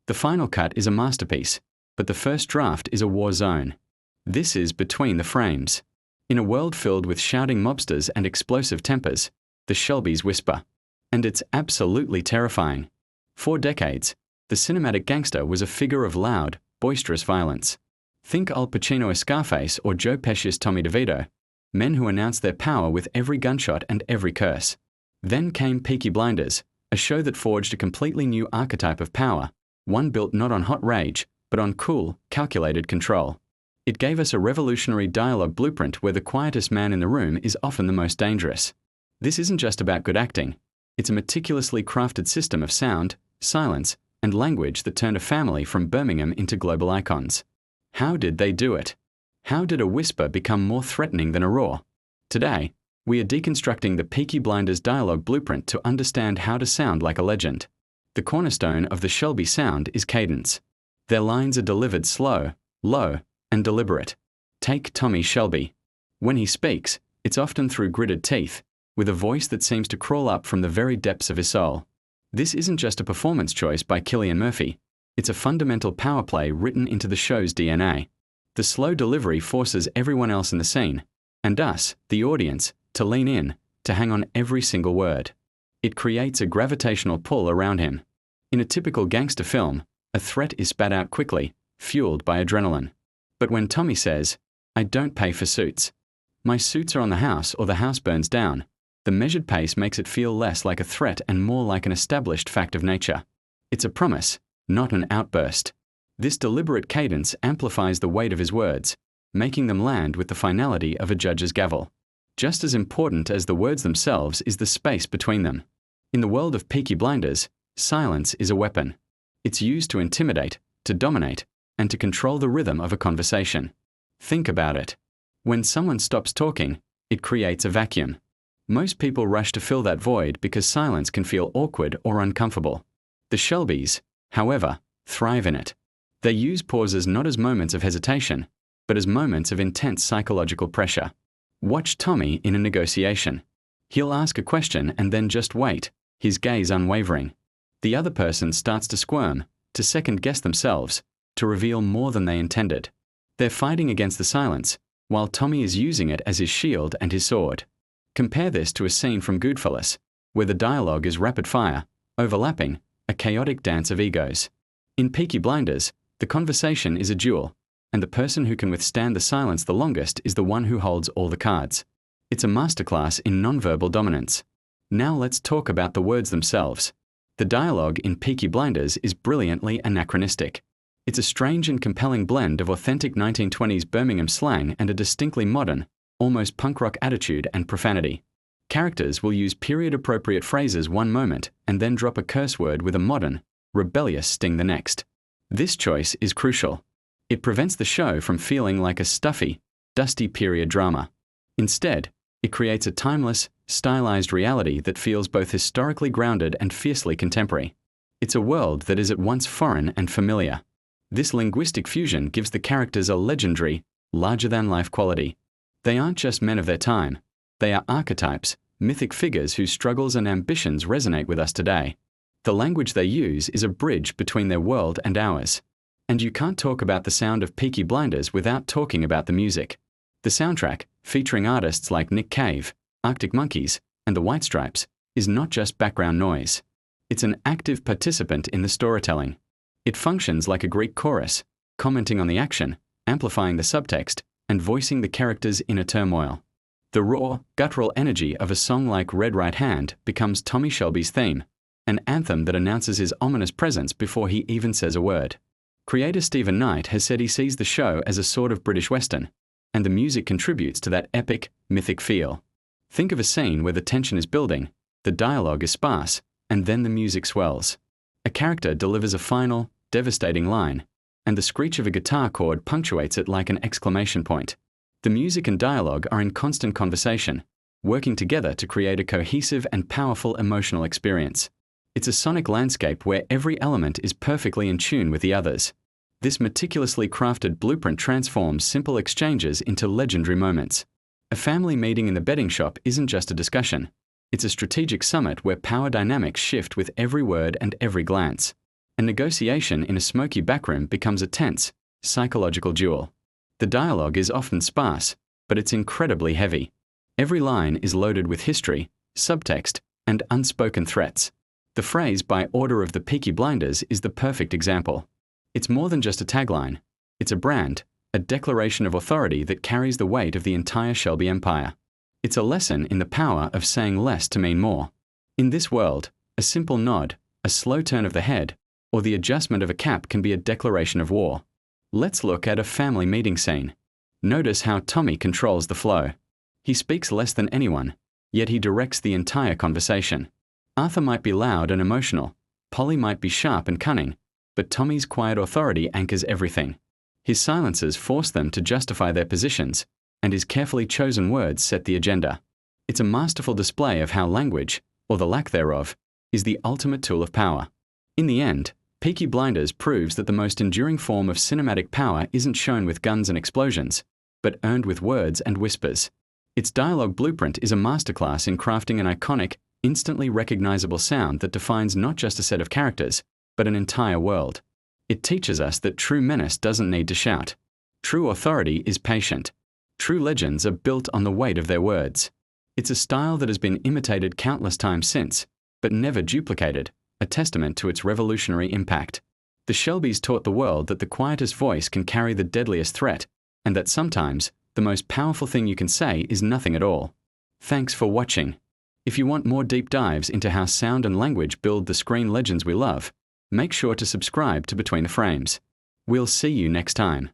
The final cut is a masterpiece, but the first draft is a war zone. This is between the frames. In a world filled with shouting mobsters and explosive tempers, the Shelbys whisper. And it's absolutely terrifying. For decades, the cinematic gangster was a figure of loud, boisterous violence. Think Al Pacino as Scarface or Joe Pesci's Tommy DeVito, men who announced their power with every gunshot and every curse. Then came Peaky Blinders, a show that forged a completely new archetype of power, one built not on hot rage, but on cool, calculated control. It gave us a revolutionary dialogue blueprint where the quietest man in the room is often the most dangerous. This isn't just about good acting. It's a meticulously crafted system of sound, silence, and language that turned a family from Birmingham into global icons. How did they do it? How did a whisper become more threatening than a roar? Today, we are deconstructing the Peaky Blinders dialogue blueprint to understand how to sound like a legend. The cornerstone of the Shelby sound is cadence. Their lines are delivered slow, low, and deliberate. Take Tommy Shelby. When he speaks, it's often through gritted teeth, with a voice that seems to crawl up from the very depths of his soul. This isn't just a performance choice by Cillian Murphy. It's a fundamental power play written into the show's DNA. The slow delivery forces everyone else in the scene, and us, the audience, to lean in, to hang on every single word. It creates a gravitational pull around him. In a typical gangster film, a threat is spat out quickly, fueled by adrenaline. But when Tommy says, "I don't pay for suits. My suits are on the house or the house burns down," the measured pace makes it feel less like a threat and more like an established fact of nature. It's a promise, not an outburst. This deliberate cadence amplifies the weight of his words, making them land with the finality of a judge's gavel. Just as important as the words themselves is the space between them. In the world of Peaky Blinders, silence is a weapon. It's used to intimidate, to dominate, and to control the rhythm of a conversation. Think about it. When someone stops talking, it creates a vacuum. Most people rush to fill that void because silence can feel awkward or uncomfortable. The Shelbys, however, thrive in it. They use pauses not as moments of hesitation, but as moments of intense psychological pressure. Watch Tommy in a negotiation. He'll ask a question and then just wait, his gaze unwavering. The other person starts to squirm, to second-guess themselves, to reveal more than they intended. They're fighting against the silence, while Tommy is using it as his shield and his sword. Compare this to a scene from Goodfellas, where the dialogue is rapid-fire, overlapping, a chaotic dance of egos. In Peaky Blinders, the conversation is a duel, and the person who can withstand the silence the longest is the one who holds all the cards. It's a masterclass in nonverbal dominance. Now let's talk about the words themselves. The dialogue in Peaky Blinders is brilliantly anachronistic. It's a strange and compelling blend of authentic 1920s Birmingham slang and a distinctly modern, almost punk rock attitude and profanity. Characters will use period-appropriate phrases one moment and then drop a curse word with a modern, rebellious sting the next. This choice is crucial. It prevents the show from feeling like a stuffy, dusty period drama. Instead, it creates a timeless, stylized reality that feels both historically grounded and fiercely contemporary. It's a world that is at once foreign and familiar. This linguistic fusion gives the characters a legendary, larger-than-life quality. They aren't just men of their time. They are archetypes, mythic figures whose struggles and ambitions resonate with us today. The language they use is a bridge between their world and ours. And you can't talk about the sound of Peaky Blinders without talking about the music. The soundtrack, featuring artists like Nick Cave, Arctic Monkeys, and the White Stripes, is not just background noise. It's an active participant in the storytelling. It functions like a Greek chorus, commenting on the action, amplifying the subtext, and voicing the characters' inner turmoil. The raw, guttural energy of a song like Red Right Hand becomes Tommy Shelby's theme, an anthem that announces his ominous presence before he even says a word. Creator Stephen Knight has said he sees the show as a sort of British Western, and the music contributes to that epic, mythic feel. Think of a scene where the tension is building, the dialogue is sparse, and then the music swells. A character delivers a final, devastating line, and the screech of a guitar chord punctuates it like an exclamation point. The music and dialogue are in constant conversation, working together to create a cohesive and powerful emotional experience. It's a sonic landscape where every element is perfectly in tune with the others. This meticulously crafted blueprint transforms simple exchanges into legendary moments. A family meeting in the betting shop isn't just a discussion. It's a strategic summit where power dynamics shift with every word and every glance. and negotiation in a smoky backroom becomes a tense, psychological duel. The dialogue is often sparse, but it's incredibly heavy. Every line is loaded with history, subtext, and unspoken threats. The phrase "by order of the Peaky Blinders" is the perfect example. It's more than just a tagline. It's a brand, a declaration of authority that carries the weight of the entire Shelby empire. It's a lesson in the power of saying less to mean more. In this world, a simple nod, a slow turn of the head, or the adjustment of a cap can be a declaration of war. Let's look at a family meeting scene. Notice how Tommy controls the flow. He speaks less than anyone, yet he directs the entire conversation. Arthur might be loud and emotional, Polly might be sharp and cunning, but Tommy's quiet authority anchors everything. His silences force them to justify their positions, and his carefully chosen words set the agenda. It's a masterful display of how language, or the lack thereof, is the ultimate tool of power. In the end, Peaky Blinders proves that the most enduring form of cinematic power isn't shown with guns and explosions, but earned with words and whispers. Its dialogue blueprint is a masterclass in crafting an iconic, instantly recognizable sound that defines not just a set of characters, but an entire world. It teaches us that true menace doesn't need to shout. True authority is patient. True legends are built on the weight of their words. It's a style that has been imitated countless times since, but never duplicated, a testament to its revolutionary impact. The Shelbys taught the world that the quietest voice can carry the deadliest threat, and that sometimes, the most powerful thing you can say is nothing at all. Thanks for watching. If you want more deep dives into how sound and language build the screen legends we love, make sure to subscribe to Between the Frames. We'll see you next time.